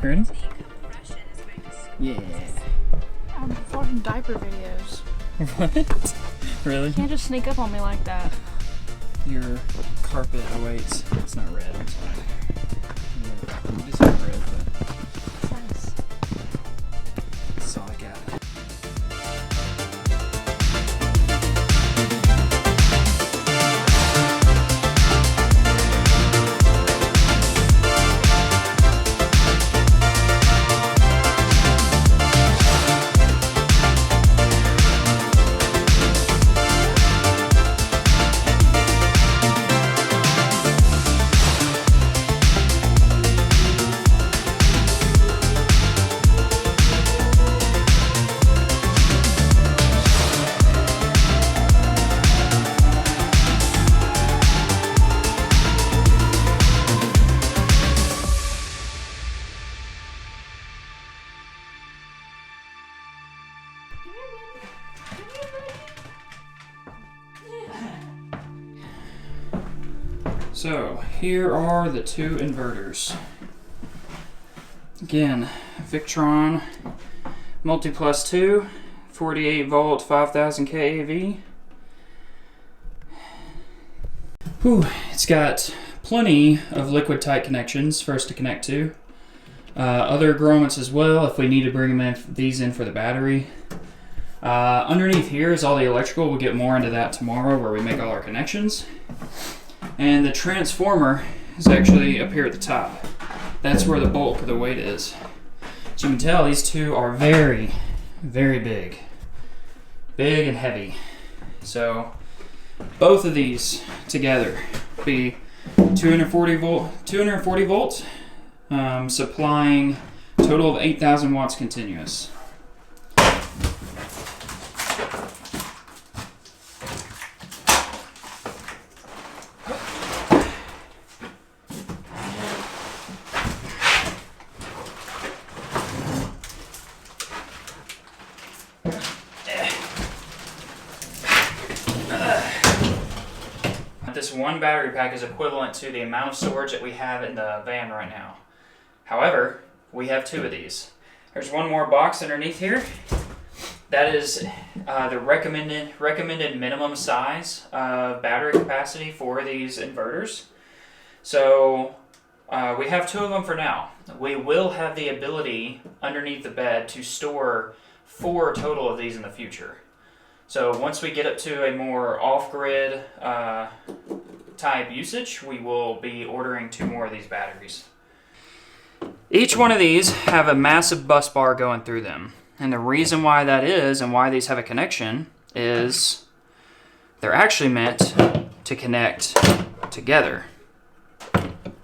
Ready? Yeah. I'm vlogging diaper videos. What? Really? You can't just sneak up on me like that. Your carpet awaits. It's not red, it's fine. Yeah, it is not red, but Nice. that's all I got. So, here are the two inverters. Again, Victron Multi-Plus 2, 48 volt, 5000 kAV. Whew, it's got plenty of liquid tight connections for us to connect to. Other grommets as well if we need to bring them in, these in for the battery. Underneath here is all the electrical. We'll get more into that tomorrow where we make all our connections. And the transformer is actually up here at the top. That's where the bulk of the weight is. As you can tell, these two are very, very big. Big and heavy. So both of these together be 240 volts, supplying a total of 8,000 watts continuous. This one battery pack is equivalent to the amount of storage that we have in the van right now. However, we have two of these. There's one more box underneath here. That is the recommended minimum size of battery capacity for these inverters. So we have two of them for now. We will have the ability underneath the bed to store 4 total of these in the future. So once we get up to a more off-grid type usage, we will be ordering 2 more of these batteries. Each one of these have a massive bus bar going through them. And the reason why that is and why these have a connection is they're actually meant to connect together,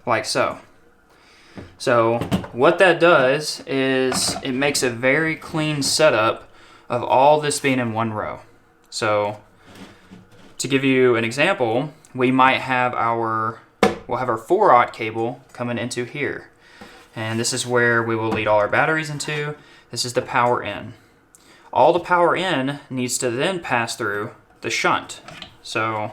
like so. So what that does is it makes a very clean setup of all this being in one row. So to give you an example, we might have we'll have our 4-aught cable coming into here. And this is where we will lead all our batteries into. This is the power in. All the power in needs to then pass through the shunt. So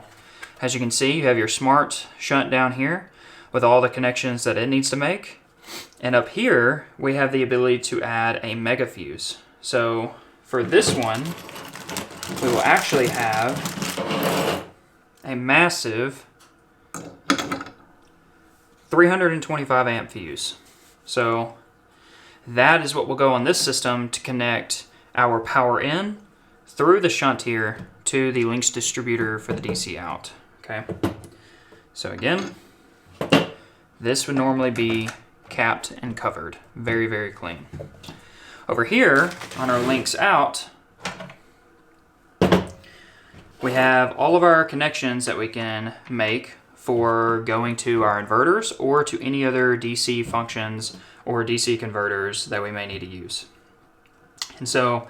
as you can see, you have your smart shunt down here with all the connections that it needs to make. And up here, we have the ability to add a mega fuse. So for this one, we will actually have a massive 325 amp fuse. So that is what will go on this system to connect our power in through the shunt here to the lynx distributor for the DC out. Okay. So again, this would normally be capped and covered. Very, very clean. Over here on our lynx out, we have all of our connections that we can make for going to our inverters or to any other DC functions or DC converters that we may need to use. And so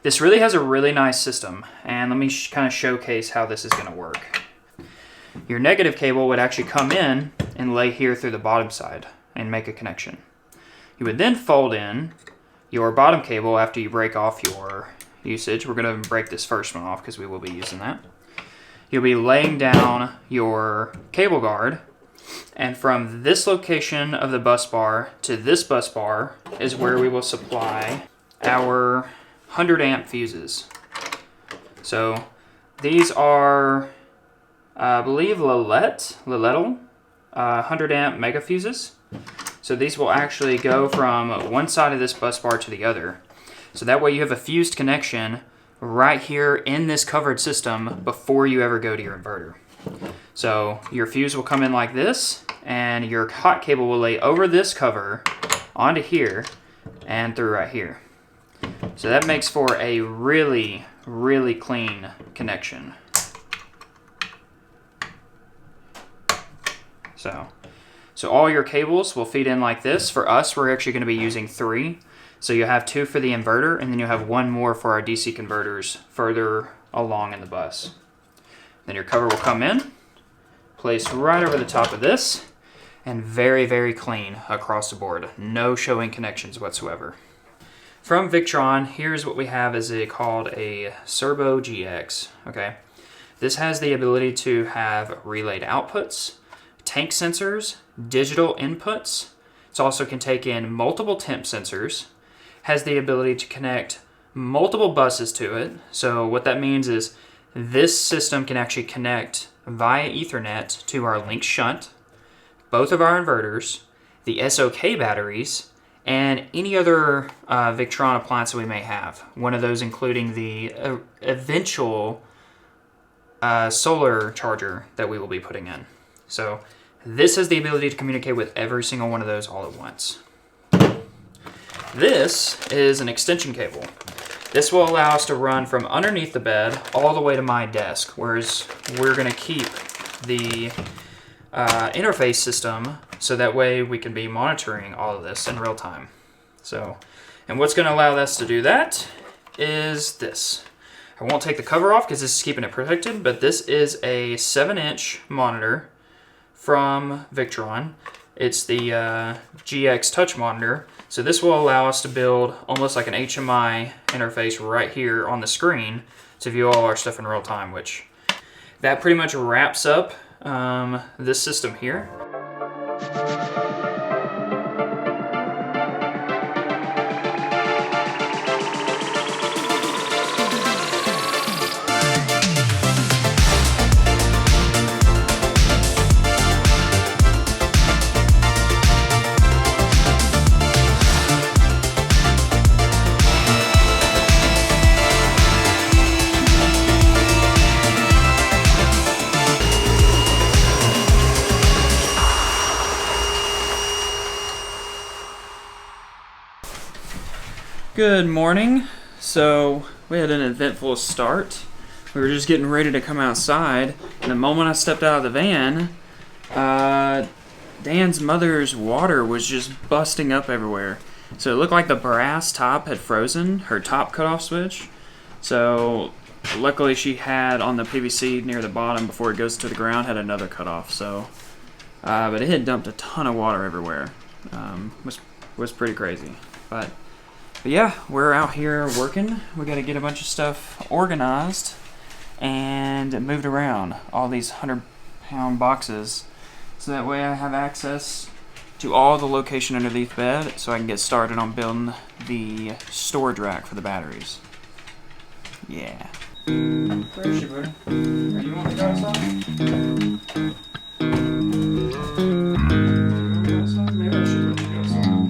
this really has a really nice system, and let me kind of showcase how this is going to work. Your negative cable would actually come in and lay here through the bottom side and make a connection. You would then fold in your bottom cable after you break off your usage. We're going to break this first one off because we will be using that. You'll be laying down your cable guard And from this location of the bus bar to this bus bar is where we will supply our 100 amp fuses. So these are, I believe, Lillettal 100 amp mega fuses. So these will actually go from one side of this bus bar to the other. So that way you have a fused connection right here in this covered system before you ever go to your inverter. So your fuse will come in like this, and your hot cable will lay over this cover onto here and through right here. So that makes for a really, really clean connection. So all your cables will feed in like this. For us, we're actually going to be using 3. So you'll have 2 for the inverter, and then you'll have 1 more for our DC converters further along in the bus. Then your cover will come in, placed right over the top of this, and very, very clean across the board. No showing connections whatsoever. From Victron, here's what we have as called a Servo GX. Okay, this has the ability to have relayed outputs, tank sensors, digital inputs. It also can take in multiple temp sensors, has the ability to connect multiple buses to it. So what that means is this system can actually connect via Ethernet to our lynx shunt, both of our inverters, the SOK batteries, and any other Victron appliance that we may have. One of those including the eventual solar charger that we will be putting in. So this has the ability to communicate with every single one of those all at once. This is an extension cable. This will allow us to run from underneath the bed all the way to my desk, whereas we're going to keep the interface system so that way we can be monitoring all of this in real time. So, and what's going to allow us to do that is this. I won't take the cover off because this is keeping it protected, but this is a 7-inch monitor from Victron. It's the GX touch monitor. So this will allow us to build almost like an HMI interface right here on the screen to view all our stuff in real time, which that pretty much wraps up this system here. Good morning. So we had an eventful start. We were just getting ready to come outside, and the moment I stepped out of the van, Dan's mother's water was just busting up everywhere. So it looked like the brass top had frozen, her top cutoff switch. So luckily she had on the PVC near the bottom before it goes to the ground had another cutoff. So, but it had dumped a ton of water everywhere. Was pretty crazy. But yeah, we're out here working. We got to get a bunch of stuff organized and moved around. All these 100-pound boxes, so that way I have access to all the location underneath bed, so I can get started on building the storage rack for the batteries. Yeah. Where is she, buddy? Are you want to go outside? Maybe I should let you go outside.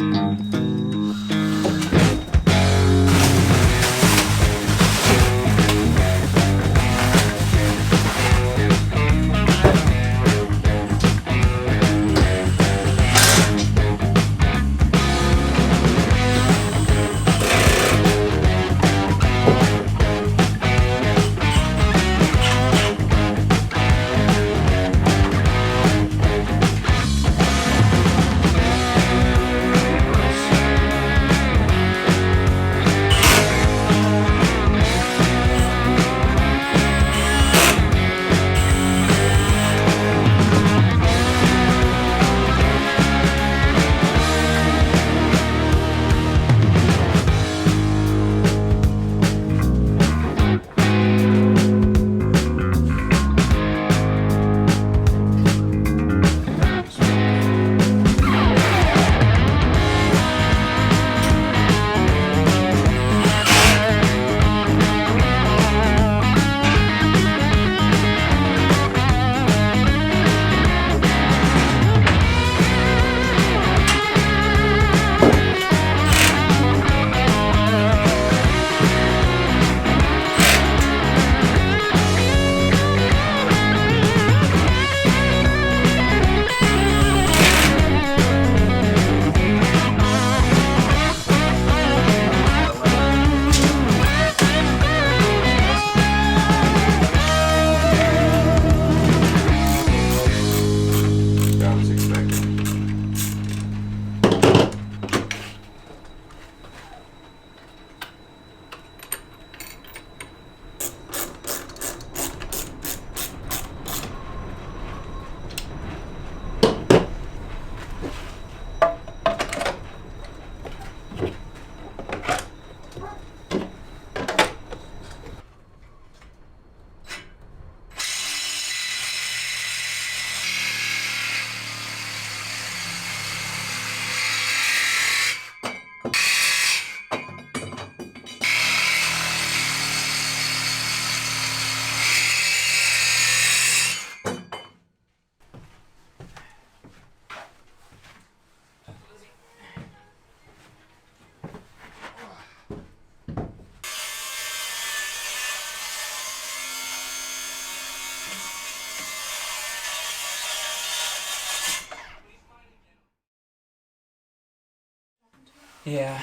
Yeah.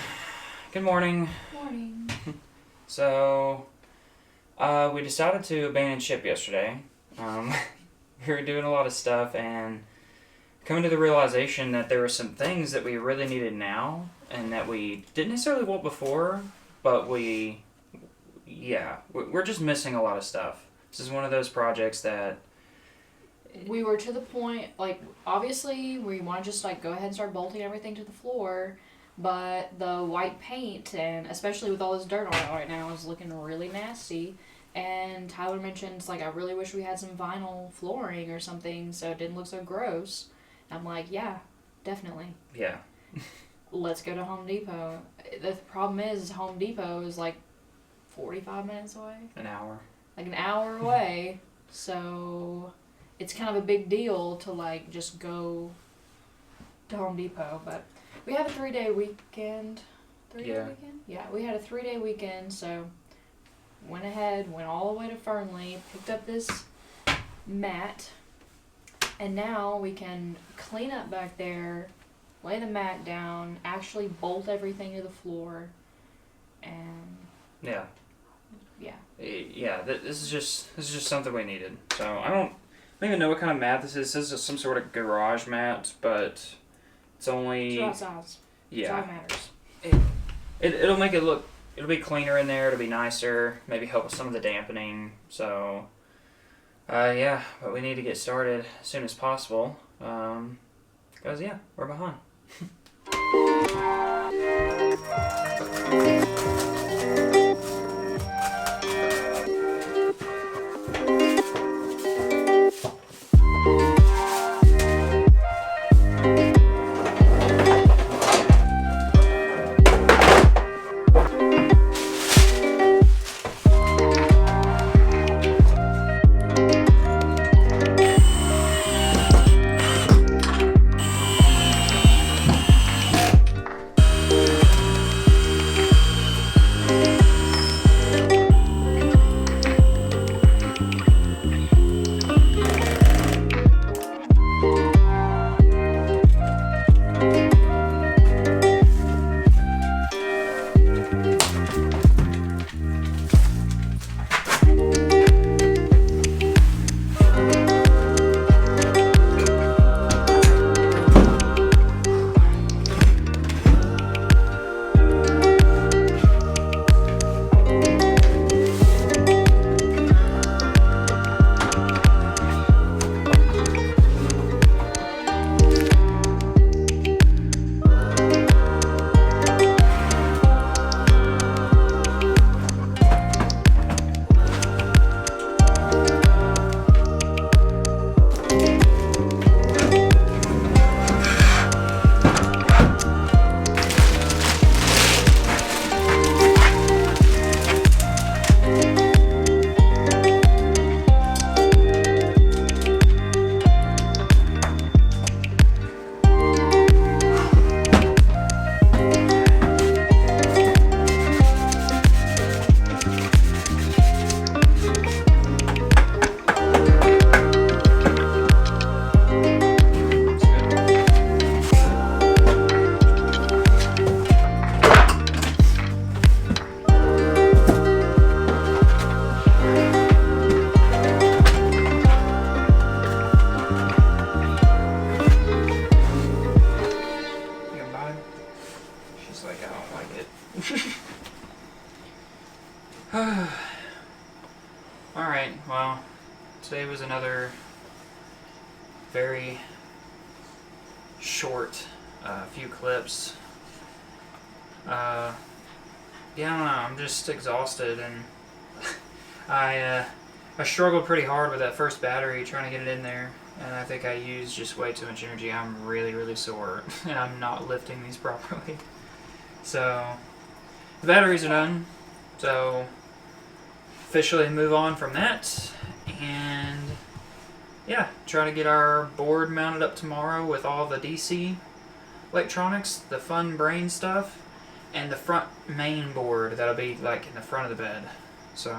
Good morning. Morning. So, we decided to abandon ship yesterday. We were doing a lot of stuff and coming to the realization that there were some things that we really needed now and that we didn't necessarily want before, but we're just missing a lot of stuff. This is one of those projects that We were to the point, like, obviously we want to just, like, go ahead and start bolting everything to the floor, but the white paint, and especially with all this dirt on it right now, is looking really nasty. And Tyler mentioned, like, I really wish we had some vinyl flooring or something so it didn't look so gross. I'm like, yeah, definitely. Yeah. Let's go to Home Depot. The problem is Home Depot is, like, 45 minutes away. An hour. Like, an hour away, so it's kind of a big deal to, like, just go to Home Depot. But we have a 3-day weekend. 3-day weekend? Yeah, we had a 3-day weekend, so went ahead, went all the way to Fernley, picked up this mat, and now we can clean up back there, lay the mat down, actually bolt everything to the floor, and Yeah. yeah. Yeah, this is just something we needed. So I don't even know what kind of mat this is. This is some sort of garage mat, but it's only It's about size. yeah. Size matters. It'll make it look. It'll be cleaner in there. It'll be nicer. Maybe help with some of the dampening. So yeah, but we need to get started as soon as possible. Cause yeah, we're behind. Alright, well, today was another very short few clips. Yeah, I don't know, I'm just exhausted, and I struggled pretty hard with that first battery trying to get it in there, and I think I used just way too much energy. I'm really sore, and I'm not lifting these properly. So, the batteries are done, so officially move on from that, and yeah, try to get our board mounted up tomorrow with all the DC electronics, the fun brain stuff, and the front main board that'll be like in the front of the bed. So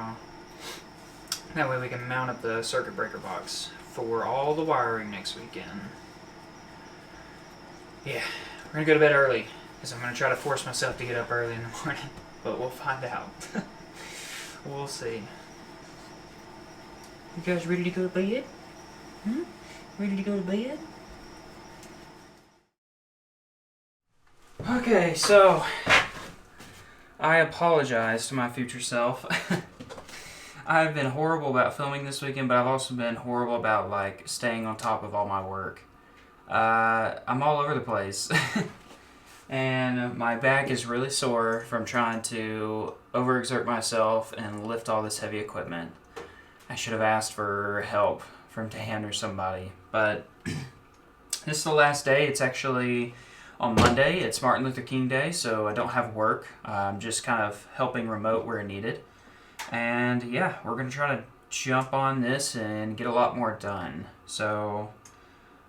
that way we can mount up the circuit breaker box for all the wiring next weekend. Yeah, we're gonna go to bed early. Because I'm going to try to force myself to get up early in the morning. But we'll find out. We'll see. You guys ready to go to bed? Hmm? Ready to go to bed? Okay, so I apologize to my future self. I've been horrible about filming this weekend, but I've also been horrible about like staying on top of all my work. I'm all over the place. And my back is really sore from trying to overexert myself and lift all this heavy equipment. I should have asked for help from Dan or somebody. But this is the last day. It's actually on Monday. It's Martin Luther King Day, so I don't have work. I'm just kind of helping remote where needed. And yeah, we're going to try to jump on this and get a lot more done. So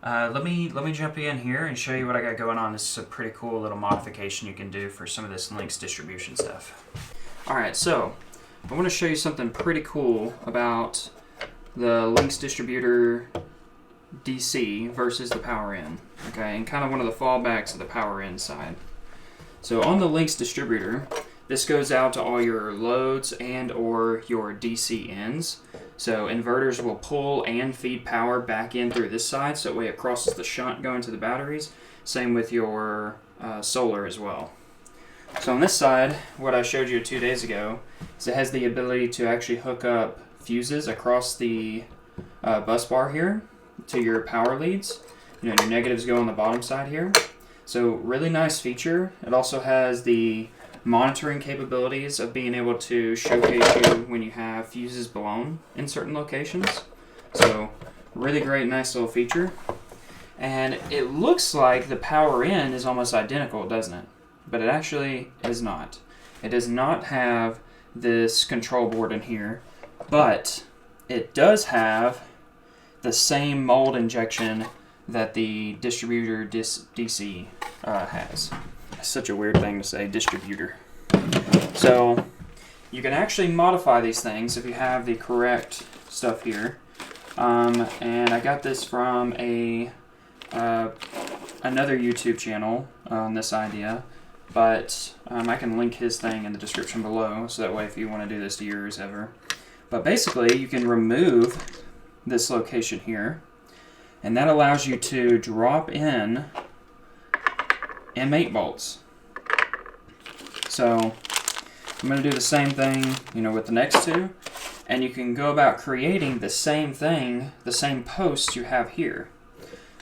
let me jump in here and show you what I got going on. This is a pretty cool little modification you can do for some of this lynx distribution stuff. Alright, so I want to show you something pretty cool about the lynx distributor DC versus the power in. Okay, and kind of one of the fallbacks of the power in side. So on the lynx distributor, this goes out to all your loads and or your DC ends. So inverters will pull and feed power back in through this side, so that way it crosses the shunt going to the batteries. Same with your solar as well. So on this side, what I showed you 2 days ago is it has the ability to actually hook up fuses across the bus bar here to your power leads. You know, your negatives go on the bottom side here. So really nice feature. It also has the monitoring capabilities of being able to showcase you when you have fuses blown in certain locations. So really great, nice little feature. And it looks like the power in is almost identical, doesn't it? But it actually is not. It does not have this control board in here, but it does have the same mold injection that the distributor DC has. Such a weird thing to say, distributor. So you can actually modify these things if you have the correct stuff here. And I got this from another YouTube channel on this idea, but I can link his thing in the description below, so that way if you want to do this to yours ever. But basically you can remove this location here, and that allows you to drop in M8 bolts. So I'm going to do the same thing, you know, with the next two, and you can go about creating the same thing, the same post you have here.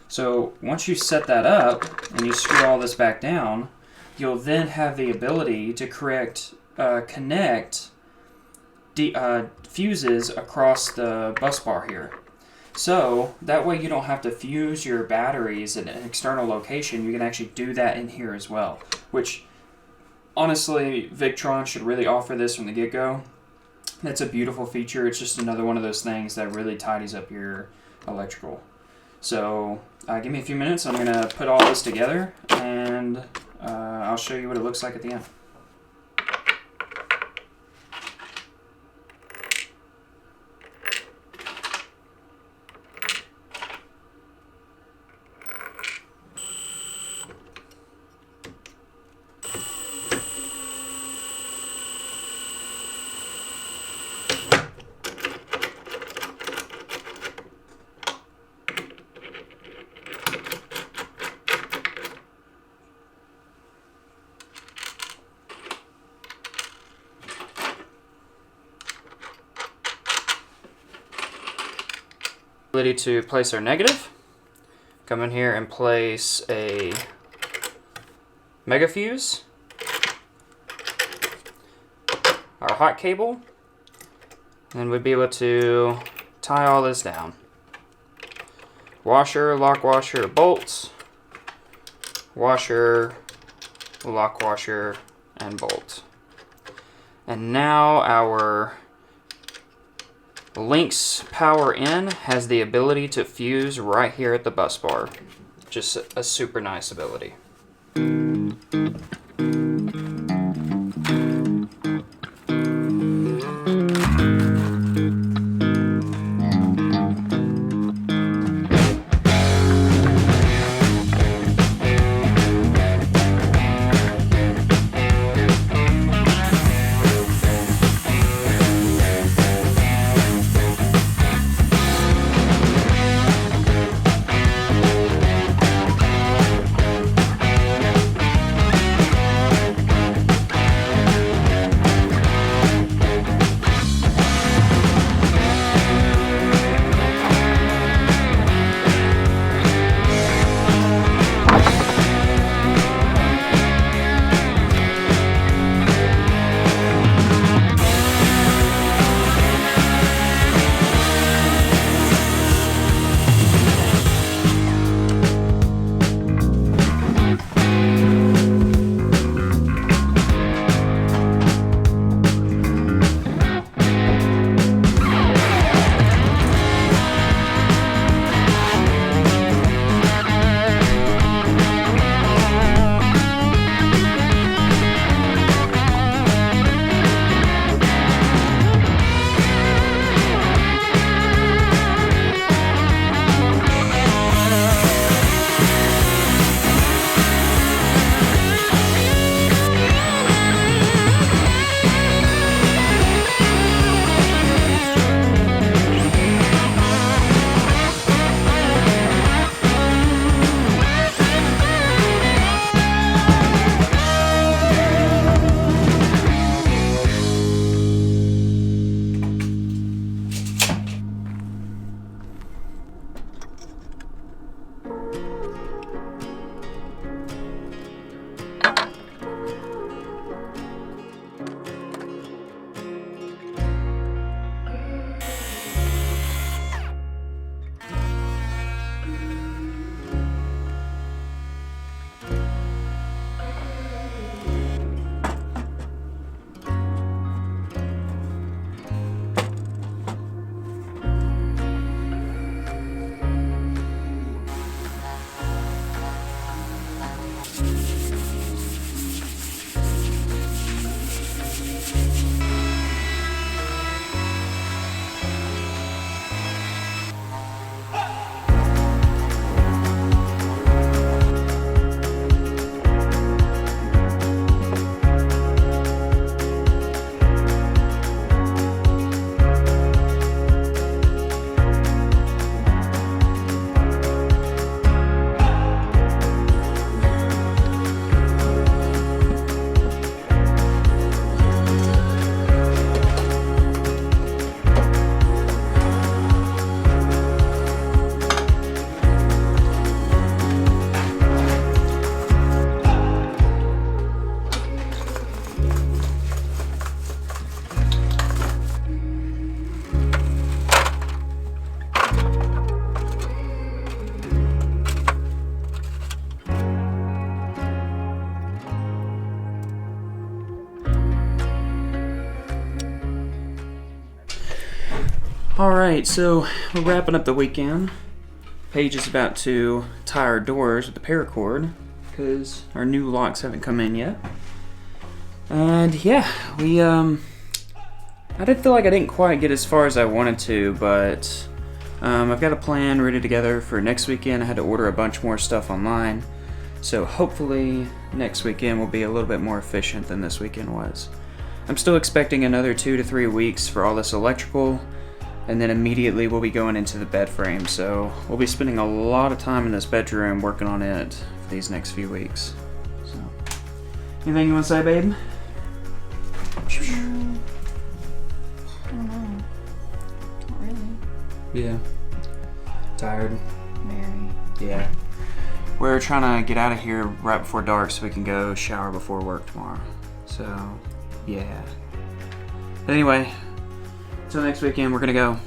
So once you set that up and you screw all this back down, you'll then have the ability to connect fuses across the bus bar here. So that way you don't have to fuse your batteries in an external location. You can actually do that in here as well, which honestly Victron should really offer this from the get-go. That's a beautiful feature. It's just another one of those things that really tidies up your electrical. So give me a few minutes. I'm going to put all this together, and I'll show you what it looks like at the end. Ability to place our negative. Come in here and place a mega fuse, our hot cable, and we'd be able to tie all this down. Washer, lock washer, bolts, washer, lock washer, and bolt. And now our Lynx power in has the ability to fuse right here at the bus bar. Just a super nice ability. Alright, so we're wrapping up the weekend. Paige is about to tie our doors with the paracord because our new locks haven't come in yet. And yeah, I did feel like I didn't quite get as far as I wanted to, but I've got a plan ready together for next weekend. I had to order a bunch more stuff online, so hopefully next weekend will be a little bit more efficient than this weekend was. I'm still expecting another 2 to 3 weeks for all this electrical, and then immediately we'll be going into the bed frame, so we'll be spending a lot of time in this bedroom working on it for these next few weeks. So, anything you want to say, babe? I don't know. Not really. Yeah. Tired? Very. Yeah. We're trying to get out of here right before dark so we can go shower before work tomorrow. So, yeah. But anyway, until next weekend, we're gonna go.